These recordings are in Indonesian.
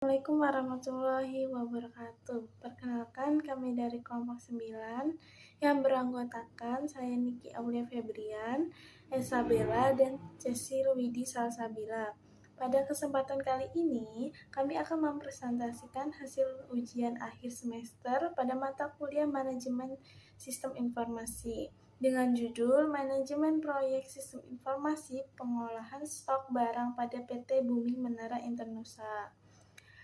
Assalamualaikum warahmatullahi wabarakatuh. Perkenalkan, kami dari kelompok 9 yang beranggotakan saya Niki Aulia Febrian, Esa Bella, dan Cecil Widi Salsabila. Pada kesempatan kali ini, kami akan mempresentasikan hasil ujian akhir semester pada mata kuliah Manajemen Sistem Informasi dengan judul Manajemen Proyek Sistem Informasi Pengolahan Stok Barang pada PT Bumi Menara Internusa.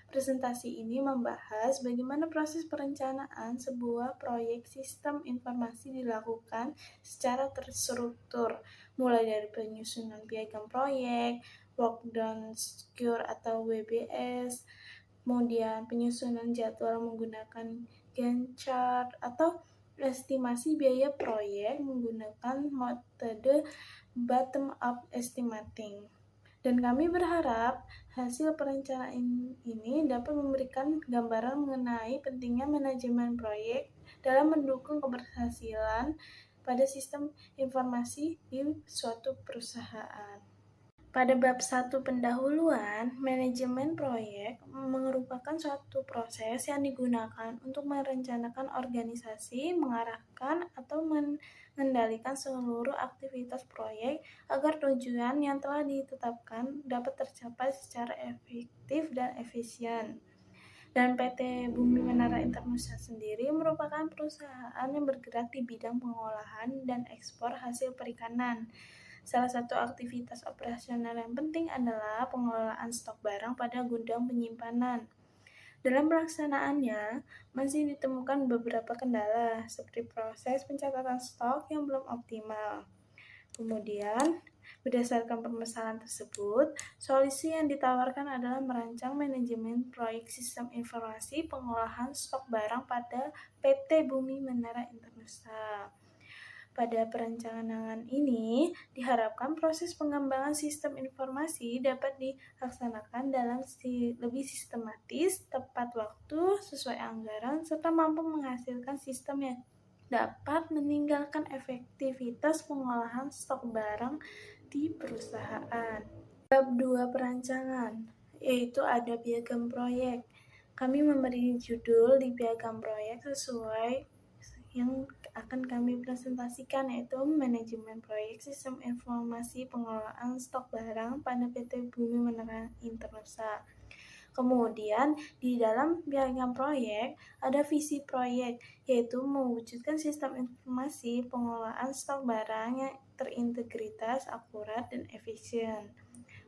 Presentasi ini membahas bagaimana proses perencanaan sebuah proyek sistem informasi dilakukan secara terstruktur, mulai dari penyusunan piagam proyek, workdown secure atau WBS, kemudian penyusunan jadwal menggunakan Gantt chart, atau estimasi biaya proyek menggunakan metode bottom-up estimating. Dan kami berharap hasil perencanaan ini dapat memberikan gambaran mengenai pentingnya manajemen proyek dalam mendukung keberhasilan pada sistem informasi di suatu perusahaan. Pada bab 1 pendahuluan, manajemen proyek merupakan suatu proses yang digunakan untuk merencanakan organisasi, mengarahkan, atau mengendalikan seluruh aktivitas proyek agar tujuan yang telah ditetapkan dapat tercapai secara efektif dan efisien. Dan PT Bumi Menara Internusa sendiri merupakan perusahaan yang bergerak di bidang pengolahan dan ekspor hasil perikanan. Salah satu aktivitas operasional yang penting adalah pengelolaan stok barang pada gudang penyimpanan. Dalam pelaksanaannya, masih ditemukan beberapa kendala, seperti proses pencatatan stok yang belum optimal. Kemudian, berdasarkan permasalahan tersebut, solusi yang ditawarkan adalah merancang manajemen proyek sistem informasi pengolahan stok barang pada PT Bumi Menara Internusa. Pada perencanaan ini, diharapkan proses pengembangan sistem informasi dapat dilaksanakan dalam lebih sistematis, tepat waktu, sesuai anggaran, serta mampu menghasilkan sistem yang dapat meninggalkan efektivitas pengolahan stok barang di perusahaan. Bab 2 perancangan, yaitu ada piagam proyek. Kami memberi judul di piagam proyek sesuai yang akan kami presentasikan, yaitu Manajemen Proyek Sistem Informasi Pengelolaan Stok Barang pada PT Bumi Menara Internusa. Kemudian, di dalam piagam proyek ada visi proyek, yaitu mewujudkan sistem informasi pengelolaan stok barang yang terintegritas, akurat, dan efisien.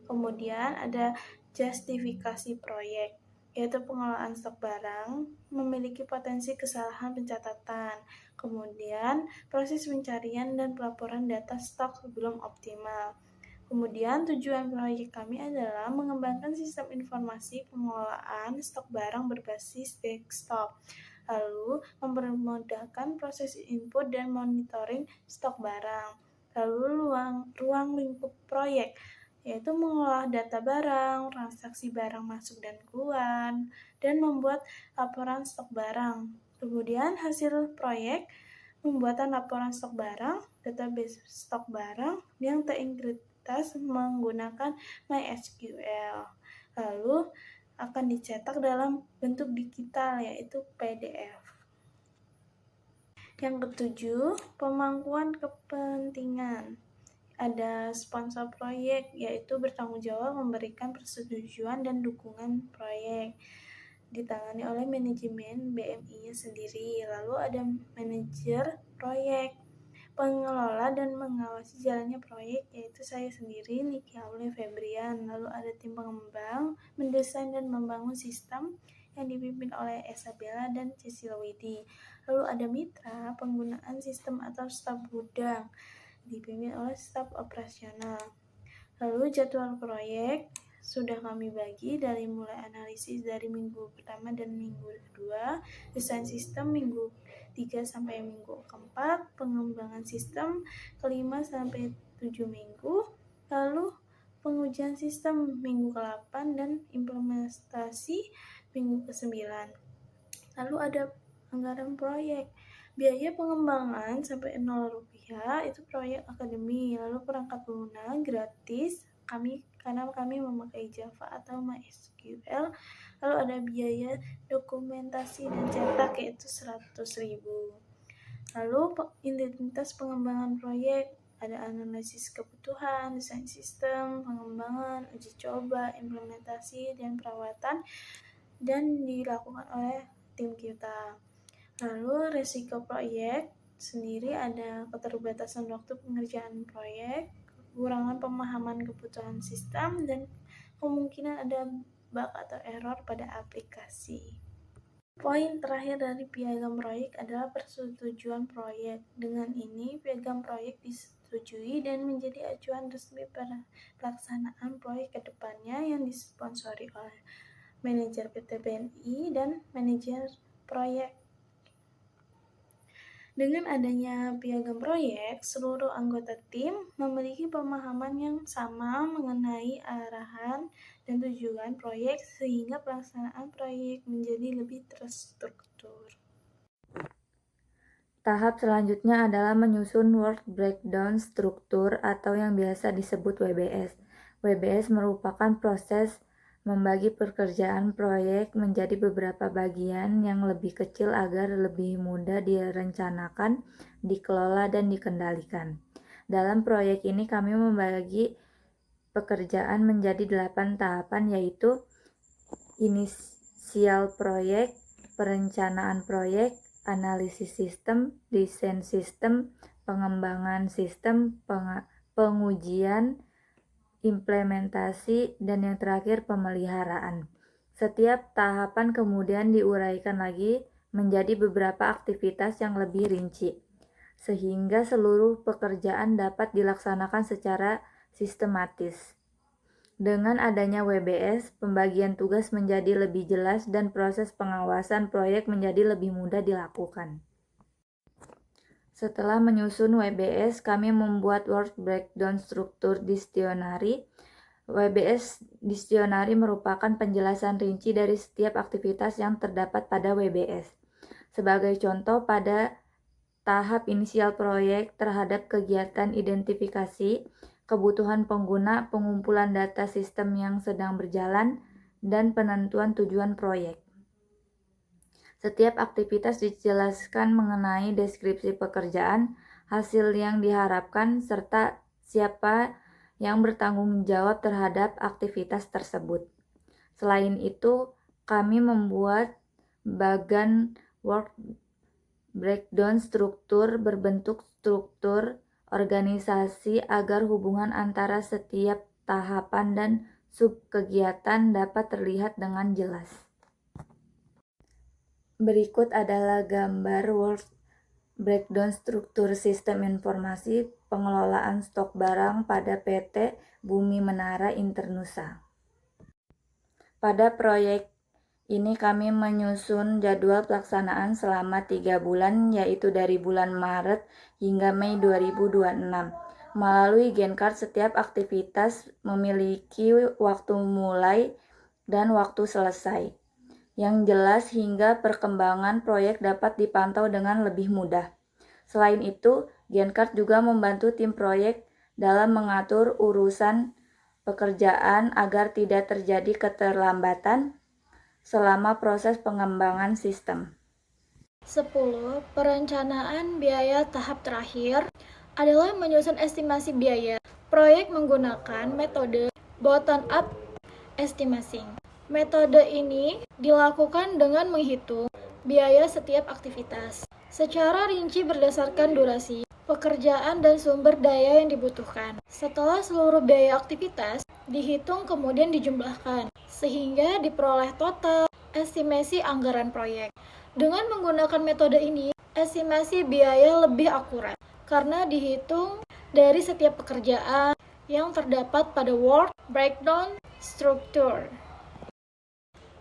Kemudian ada justifikasi proyek, yaitu pengelolaan stok barang memiliki potensi kesalahan pencatatan. Kemudian, proses pencarian dan pelaporan data stok belum optimal. Kemudian, tujuan proyek kami adalah mengembangkan sistem informasi pengelolaan stok barang berbasis desktop, lalu mempermudahkan proses input dan monitoring stok barang. Lalu ruang lingkup proyek, yaitu mengolah data barang, transaksi barang masuk dan keluar, dan membuat laporan stok barang. Kemudian hasil proyek pembuatan laporan stok barang, database stok barang yang terintegritas menggunakan MySQL. Lalu akan dicetak dalam bentuk digital, yaitu PDF. Yang ketujuh, pemangkuan kepentingan. Ada sponsor proyek, yaitu bertanggung jawab memberikan persetujuan dan dukungan proyek, ditangani oleh manajemen BMI-nya sendiri. Lalu ada manajer proyek, pengelola dan mengawasi jalannya proyek, yaitu saya sendiri, Niki Aulia Febrian. Lalu ada tim pengembang, mendesain dan membangun sistem yang dipimpin oleh Esa Bella dan Cecil Widi. Lalu ada mitra, penggunaan sistem atau staf gudang, dipimpin oleh staf operasional. Lalu jadwal proyek sudah kami bagi dari mulai analisis dari minggu pertama dan minggu kedua, desain sistem minggu 3 sampai minggu keempat, pengembangan sistem kelima sampai 7 minggu, lalu pengujian sistem minggu ke-8 dan implementasi minggu ke-9. Lalu ada anggaran proyek. Biaya pengembangan sampai 0 rupiah itu proyek akademi. Lalu perangkat lunak gratis karena kami memakai Java atau MySQL. Lalu ada biaya dokumentasi dan cetak yaitu 100.000. Lalu identitas pengembangan proyek, ada analisis kebutuhan, desain sistem, pengembangan, uji coba, implementasi, dan perawatan, dan dilakukan oleh tim kita. Lalu risiko proyek sendiri ada keterbatasan waktu pengerjaan proyek, kekurangan pemahaman kebutuhan sistem, dan kemungkinan ada bug atau error pada aplikasi. Poin terakhir dari piagam proyek adalah persetujuan proyek. Dengan ini, piagam proyek disetujui dan menjadi acuan resmi pelaksanaan proyek ke depannya yang disponsori oleh manajer PT BNI dan manajer proyek. Dengan adanya piagam proyek, seluruh anggota tim memiliki pemahaman yang sama mengenai arahan dan tujuan proyek sehingga pelaksanaan proyek menjadi lebih terstruktur. Tahap selanjutnya adalah menyusun Work Breakdown Struktur atau yang biasa disebut WBS. WBS merupakan proses membagi pekerjaan proyek menjadi beberapa bagian yang lebih kecil agar lebih mudah direncanakan, dikelola, dan dikendalikan. Dalam proyek ini kami membagi pekerjaan menjadi 8 tahapan, yaitu inisial proyek, perencanaan proyek, analisis sistem, desain sistem, pengembangan sistem, pengujian, implementasi, dan yang terakhir pemeliharaan. Setiap tahapan kemudian diuraikan lagi menjadi beberapa aktivitas yang lebih rinci, sehingga seluruh pekerjaan dapat dilaksanakan secara sistematis. Dengan adanya WBS, pembagian tugas menjadi lebih jelas dan proses pengawasan proyek menjadi lebih mudah dilakukan. Setelah menyusun WBS, kami membuat Work Breakdown Struktur Dictionary. WBS Dictionary merupakan penjelasan rinci dari setiap aktivitas yang terdapat pada WBS. Sebagai contoh, pada tahap inisial proyek terhadap kegiatan identifikasi, kebutuhan pengguna, pengumpulan data sistem yang sedang berjalan, dan penentuan tujuan proyek. Setiap aktivitas dijelaskan mengenai deskripsi pekerjaan, hasil yang diharapkan, serta siapa yang bertanggung jawab terhadap aktivitas tersebut. Selain itu, kami membuat bagan work breakdown struktur berbentuk struktur organisasi agar hubungan antara setiap tahapan dan subkegiatan dapat terlihat dengan jelas. Berikut adalah gambar work breakdown struktur sistem informasi pengelolaan stok barang pada PT Bumi Menara Internusa. Pada proyek ini kami menyusun jadwal pelaksanaan selama 3 bulan, yaitu dari bulan Maret hingga Mei 2026. Melalui GenCard, setiap aktivitas memiliki waktu mulai dan waktu selesai yang jelas hingga perkembangan proyek dapat dipantau dengan lebih mudah. Selain itu, GenCard juga membantu tim proyek dalam mengatur urusan pekerjaan agar tidak terjadi keterlambatan selama proses pengembangan sistem. 10. Perencanaan biaya tahap terakhir adalah menyusun estimasi biaya. Proyek menggunakan metode bottom-up estimating. Metode ini dilakukan dengan menghitung biaya setiap aktivitas secara rinci berdasarkan durasi, pekerjaan, dan sumber daya yang dibutuhkan. Setelah seluruh biaya aktivitas dihitung kemudian dijumlahkan, sehingga diperoleh total estimasi anggaran proyek. Dengan menggunakan metode ini, estimasi biaya lebih akurat karena dihitung dari setiap pekerjaan yang terdapat pada work breakdown struktur.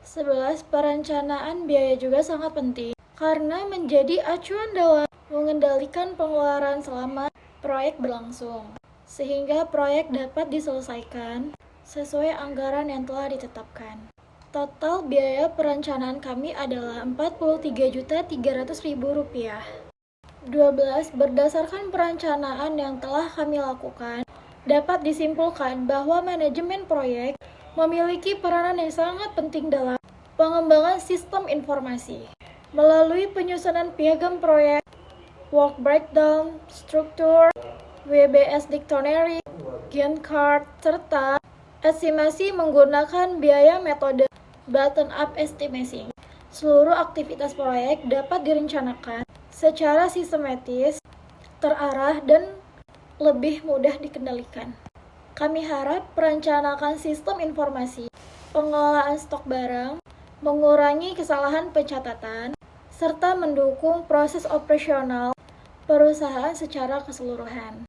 11. Perencanaan biaya juga sangat penting karena menjadi acuan dalam mengendalikan pengeluaran selama proyek berlangsung, sehingga proyek dapat diselesaikan sesuai anggaran yang telah ditetapkan. Total biaya perencanaan kami adalah Rp43.300.000. 12. Berdasarkan perencanaan yang telah kami lakukan, dapat disimpulkan bahwa manajemen proyek memiliki peranan yang sangat penting dalam pengembangan sistem informasi. Melalui penyusunan piagam proyek, work breakdown, struktur, WBS Dictionary, Gantt chart, serta estimasi menggunakan biaya metode bottom-up estimating. Seluruh aktivitas proyek dapat direncanakan secara sistematis, terarah, dan lebih mudah dikendalikan. Kami harap perencanaan sistem informasi, pengelolaan stok barang, mengurangi kesalahan pencatatan, serta mendukung proses operasional perusahaan secara keseluruhan.